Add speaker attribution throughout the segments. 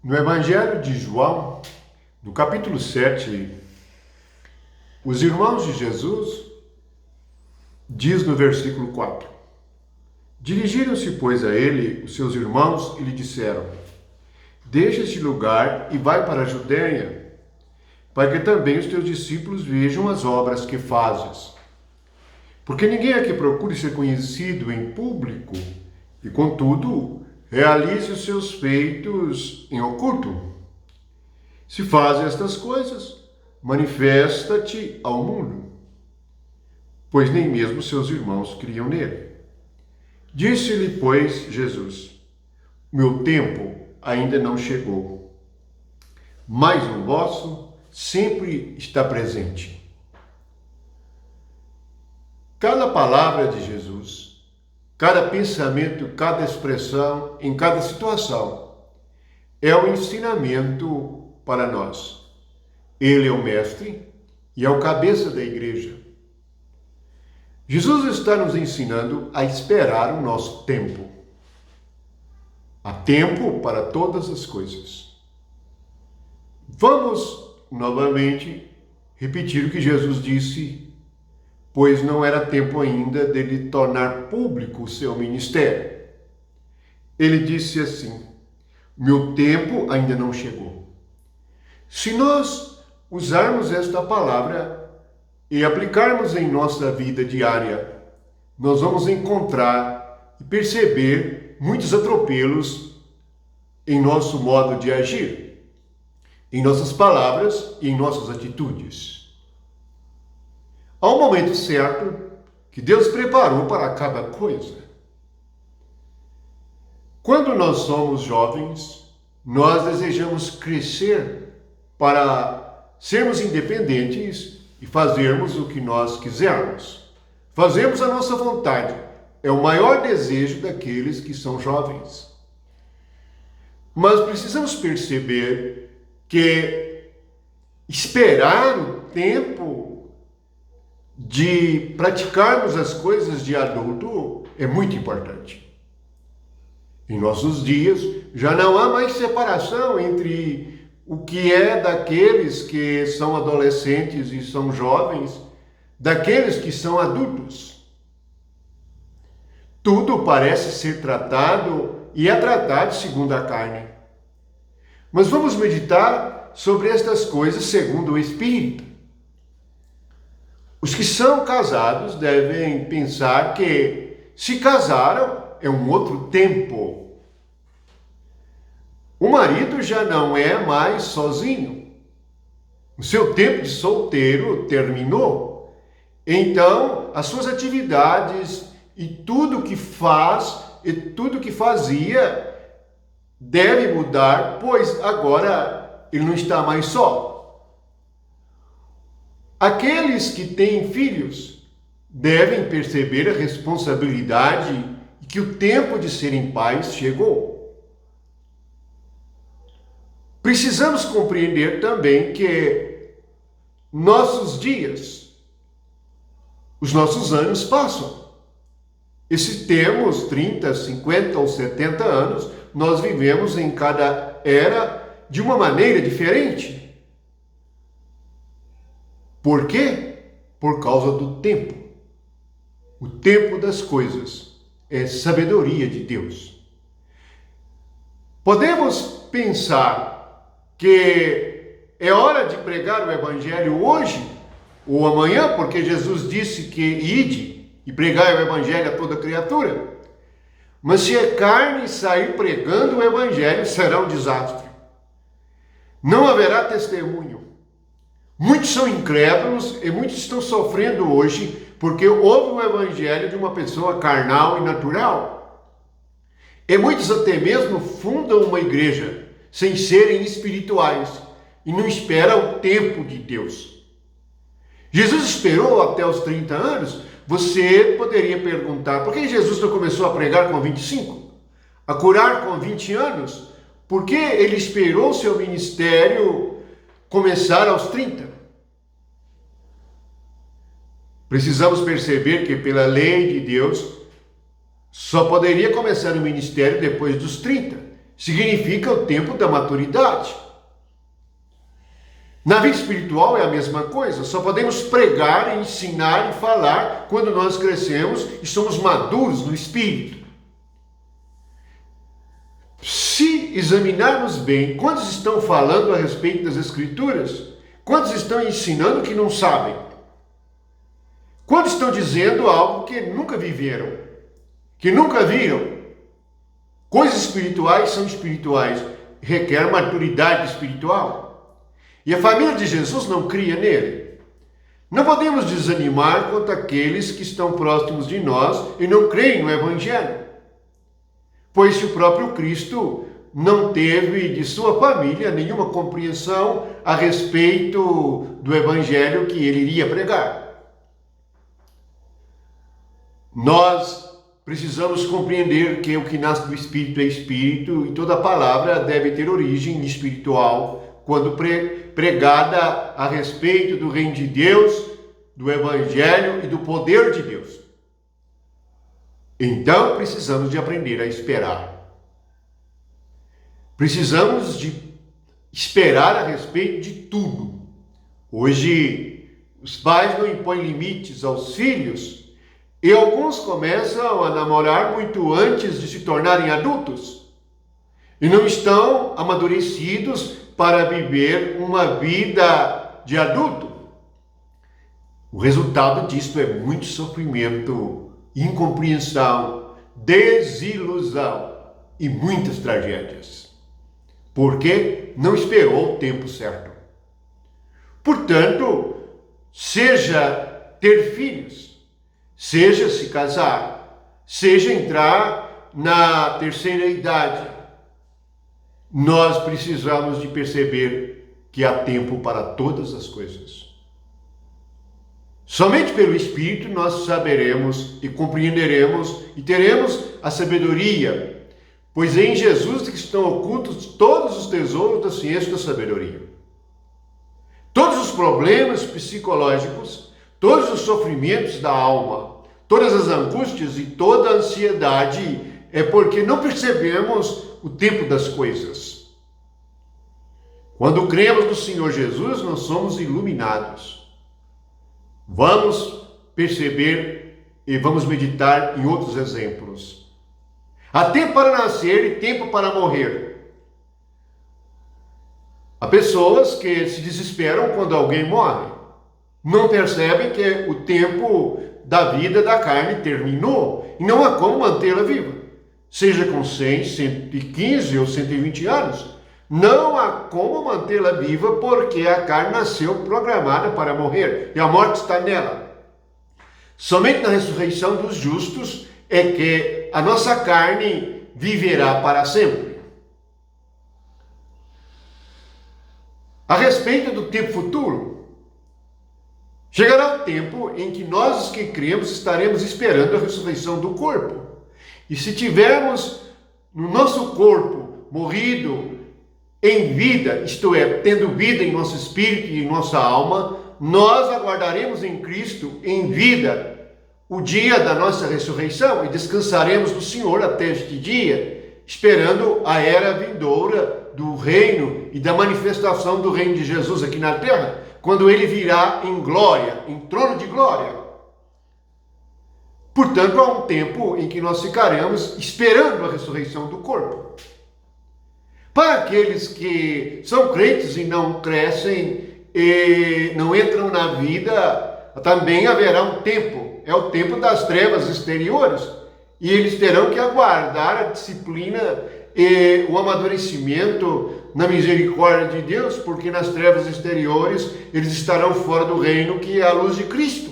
Speaker 1: No Evangelho de João, no capítulo 7, os irmãos de Jesus, diz no versículo 4: Dirigiram-se, pois, a ele os seus irmãos e lhe disseram: Deixa este lugar e vai para a Judeia, para que também os teus discípulos vejam as obras que fazes. Porque ninguém aqui procure ser conhecido em público e, contudo, realize os seus feitos em oculto. Se fazes estas coisas, manifesta-te ao mundo, pois nem mesmo seus irmãos criam nele. Disse-lhe, pois, Jesus: Meu tempo ainda não chegou, mas o vosso sempre está presente. Cada palavra de Jesus, cada pensamento, cada expressão, em cada situação, é um ensinamento para nós. Ele é o mestre e é o cabeça da igreja. Jesus está nos ensinando a esperar o nosso tempo. Há tempo para todas as coisas. Vamos novamente repetir o que Jesus disse, pois não era tempo ainda dele tornar público o seu ministério. Ele disse assim: Meu tempo ainda não chegou. Se nós usarmos esta palavra e aplicarmos em nossa vida diária, nós vamos encontrar e perceber muitos atropelos em nosso modo de agir, em nossas palavras e em nossas atitudes. Há um momento certo que Deus preparou para cada coisa. Quando nós somos jovens, nós desejamos crescer para sermos independentes e fazermos o que nós quisermos. Fazemos a nossa vontade. É o maior desejo daqueles que são jovens. Mas precisamos perceber que esperar o tempo de praticarmos as coisas de adulto é muito importante. Em nossos dias, já não há mais separação entre o que é daqueles que são adolescentes e são jovens, daqueles que são adultos. Tudo parece ser tratado e é tratado segundo a carne. Mas vamos meditar sobre estas coisas segundo o Espírito. Os que são casados devem pensar que se casaram é um outro tempo. O marido já não é mais sozinho. O seu tempo de solteiro terminou. Então, as suas atividades e tudo que faz e tudo que fazia deve mudar, pois agora ele não está mais só. Aqueles que têm filhos devem perceber a responsabilidade e que o tempo de serem pais chegou. Precisamos compreender também que nossos dias, os nossos anos passam. E se temos 30, 50 ou 70 anos, nós vivemos em cada era de uma maneira diferente. Por quê? Por causa do tempo. O tempo das coisas é sabedoria de Deus. Podemos pensar que é hora de pregar o Evangelho hoje ou amanhã, porque Jesus disse que ide e pregai o Evangelho a toda criatura. Mas se é carne sair pregando o Evangelho, será um desastre. Não haverá testemunho. Muitos são incrédulos e muitos estão sofrendo hoje porque houve o evangelho de uma pessoa carnal e natural. E muitos até mesmo fundam uma igreja sem serem espirituais e não esperam o tempo de Deus. Jesus esperou até os 30 anos. Você poderia perguntar, por que Jesus não começou a pregar com 25? A curar com 20 anos? Por que ele esperou seu ministério começar aos 30? Precisamos perceber que pela lei de Deus só poderia começar o ministério depois dos 30. significa o tempo da maturidade. Na vida espiritual é a mesma coisa, só podemos pregar, ensinar e falar quando nós crescemos e somos maduros no espírito. Se examinarmos bem, quantos estão falando a respeito das Escrituras? Quantos estão ensinando que não sabem? Quantos estão dizendo algo que nunca viveram, que nunca viram? Coisas espirituais são espirituais, requer maturidade espiritual. E a família de Jesus não cria nele. Não podemos desanimar quanto àqueles que estão próximos de nós e não creem no Evangelho. Pois se o próprio Cristo não teve de sua família nenhuma compreensão a respeito do Evangelho que ele iria pregar. Nós precisamos compreender que o que nasce do Espírito é Espírito e toda palavra deve ter origem espiritual quando pregada a respeito do reino de Deus, do Evangelho e do poder de Deus. Então precisamos de aprender a esperar. Precisamos de esperar a respeito de tudo. Hoje, os pais não impõem limites aos filhos e alguns começam a namorar muito antes de se tornarem adultos e não estão amadurecidos para viver uma vida de adulto. O resultado disto é muito sofrimento, incompreensão, desilusão e muitas tragédias. Porque não esperou o tempo certo. Portanto, seja ter filhos, seja se casar, seja entrar na terceira idade, nós precisamos de perceber que há tempo para todas as coisas. Somente pelo Espírito nós saberemos e compreenderemos e teremos a sabedoria, pois em Jesus estão ocultos todos os tesouros da ciência e da sabedoria. Todos os problemas psicológicos, todos os sofrimentos da alma, todas as angústias e toda a ansiedade é porque não percebemos o tempo das coisas. Quando cremos no Senhor Jesus, nós somos iluminados. Vamos perceber e vamos meditar em outros exemplos. Há tempo para nascer e tempo para morrer. Há pessoas que se desesperam quando alguém morre. Não percebem que o tempo da vida da carne terminou e não há como mantê-la viva. Seja com 100, 115 ou 120 anos. Não há como mantê-la viva porque a carne nasceu programada para morrer e a morte está nela. Somente na ressurreição dos justos é que a nossa carne viverá para sempre. A respeito do tempo futuro, chegará o tempo em que nós, os que cremos, estaremos esperando a ressurreição do corpo. E se tivermos no nosso corpo morrido em vida, isto é, tendo vida em nosso espírito e em nossa alma, nós aguardaremos em Cristo em vida o dia da nossa ressurreição e descansaremos no Senhor até este dia, esperando a era vindoura do reino e da manifestação do reino de Jesus aqui na terra, quando ele virá em glória, em trono de glória. Portanto, há um tempo em que nós ficaremos esperando a ressurreição do corpo. Para aqueles que são crentes e não crescem e não entram na vida, também haverá um tempo. É o tempo das trevas exteriores. E eles terão que aguardar a disciplina e o amadurecimento na misericórdia de Deus, porque nas trevas exteriores eles estarão fora do reino que é a luz de Cristo,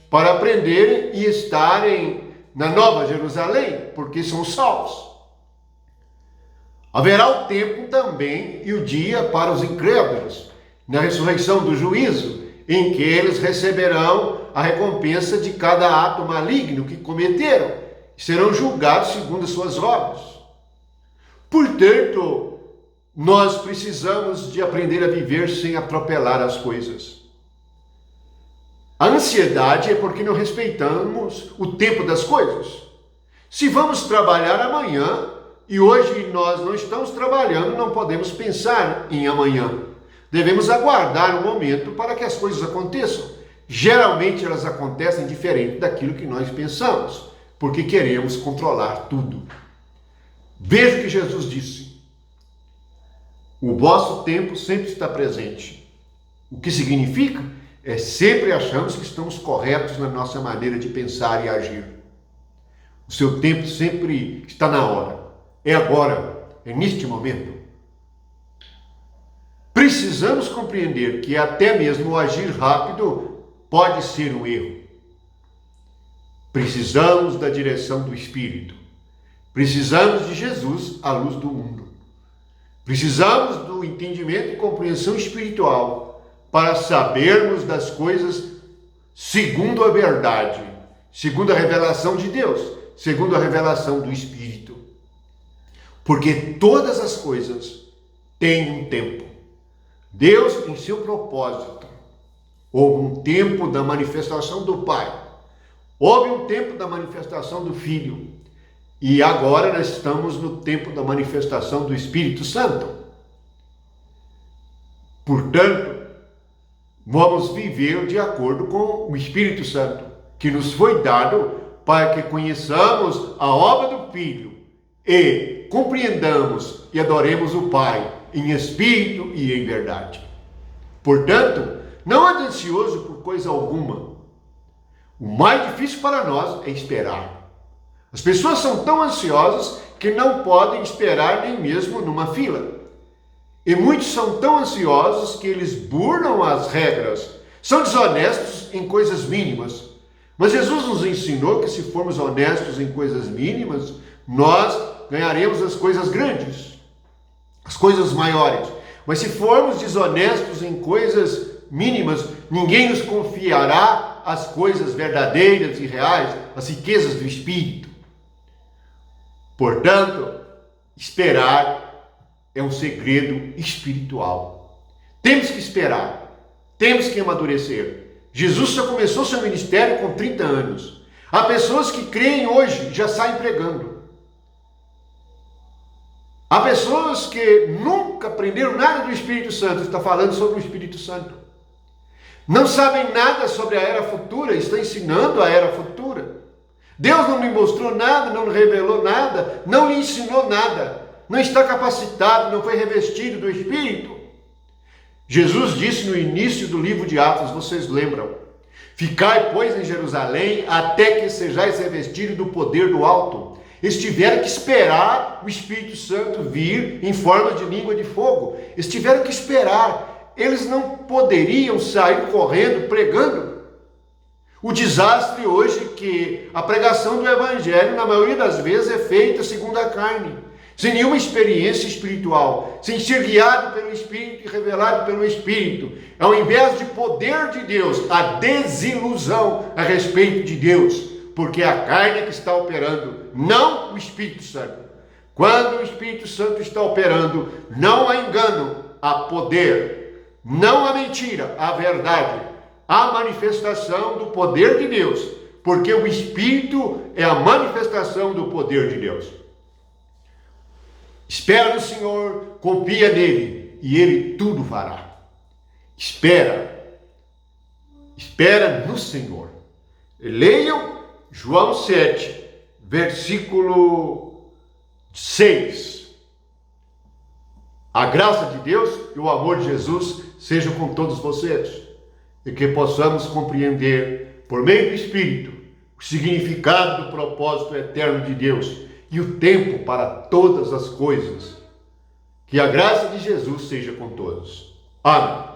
Speaker 1: para aprenderem e estarem na Nova Jerusalém, porque são salvos. Haverá o tempo também e o dia para os incrédulos, na ressurreição do juízo, em que eles receberão a recompensa de cada ato maligno que cometeram, e serão julgados segundo as suas obras. Portanto, nós precisamos de aprender a viver sem atropelar as coisas. A ansiedade é porque não respeitamos o tempo das coisas. Se vamos trabalhar amanhã, e hoje nós não estamos trabalhando, não podemos pensar em amanhã. Devemos aguardar um momento para que as coisas aconteçam. Geralmente elas acontecem diferente daquilo que nós pensamos, porque queremos controlar tudo. Veja o que Jesus disse: o vosso tempo sempre está presente. O que significa? Sempre achamos que estamos corretos na nossa maneira de pensar e agir. O seu tempo sempre está na hora. É agora, é neste momento. Precisamos compreender que até mesmo o agir rápido pode ser um erro. Precisamos da direção do Espírito. Precisamos de Jesus, a luz do mundo. Precisamos do entendimento e compreensão espiritual para sabermos das coisas segundo a verdade, segundo a revelação de Deus, segundo a revelação do Espírito. Porque todas as coisas têm um tempo. Deus, em seu propósito, houve um tempo da manifestação do Pai, houve um tempo da manifestação do Filho, e agora nós estamos no tempo da manifestação do Espírito Santo. Portanto, vamos viver de acordo com o Espírito Santo, que nos foi dado para que conheçamos a obra do Filho e compreendamos e adoremos o Pai em espírito e em verdade. Portanto, não ande ansioso por coisa alguma. O mais difícil para nós é esperar. As pessoas são tão ansiosas que não podem esperar nem mesmo numa fila. E muitos são tão ansiosos que eles burlam as regras. São desonestos em coisas mínimas. Mas Jesus nos ensinou que se formos honestos em coisas mínimas, nós ganharemos as coisas grandes, as coisas maiores. Mas se formos desonestos em coisas mínimas, ninguém nos confiará as coisas verdadeiras e reais, as riquezas do Espírito. Portanto, esperar é um segredo espiritual. Temos que esperar, temos que amadurecer. Jesus só começou seu ministério com 30 anos. Há pessoas que creem hoje e já saem pregando. Há pessoas que nunca aprenderam nada do Espírito Santo, está falando sobre o Espírito Santo. Não sabem nada sobre a era futura, estão ensinando a era futura. Deus não lhe mostrou nada, não lhe revelou nada, não lhe ensinou nada. Não está capacitado, não foi revestido do Espírito. Jesus disse no início do livro de Atos, vocês lembram? Ficai, pois, em Jerusalém, até que sejais revestidos do poder do alto. Eles tiveram que esperar o Espírito Santo vir em forma de língua de fogo. Eles tiveram que esperar. Eles não poderiam sair correndo, pregando. O desastre hoje é que a pregação do Evangelho, na maioria das vezes, é feita segundo a carne, sem nenhuma experiência espiritual, sem ser guiado pelo Espírito e revelado pelo Espírito. Ao invés de poder de Deus, a desilusão a respeito de Deus, porque é a carne que está operando, não o Espírito Santo. Quando o Espírito Santo está operando, não há engano, há poder, não há mentira, há verdade, há manifestação do poder de Deus, porque o Espírito é a manifestação do poder de Deus. Espera no Senhor, confia nele e ele tudo fará. Espera no Senhor. Leiam João 7, versículo 6. A graça de Deus e o amor de Jesus sejam com todos vocês e que possamos compreender, por meio do Espírito, o significado do propósito eterno de Deus e o tempo para todas as coisas. Que a graça de Jesus seja com todos. Amém.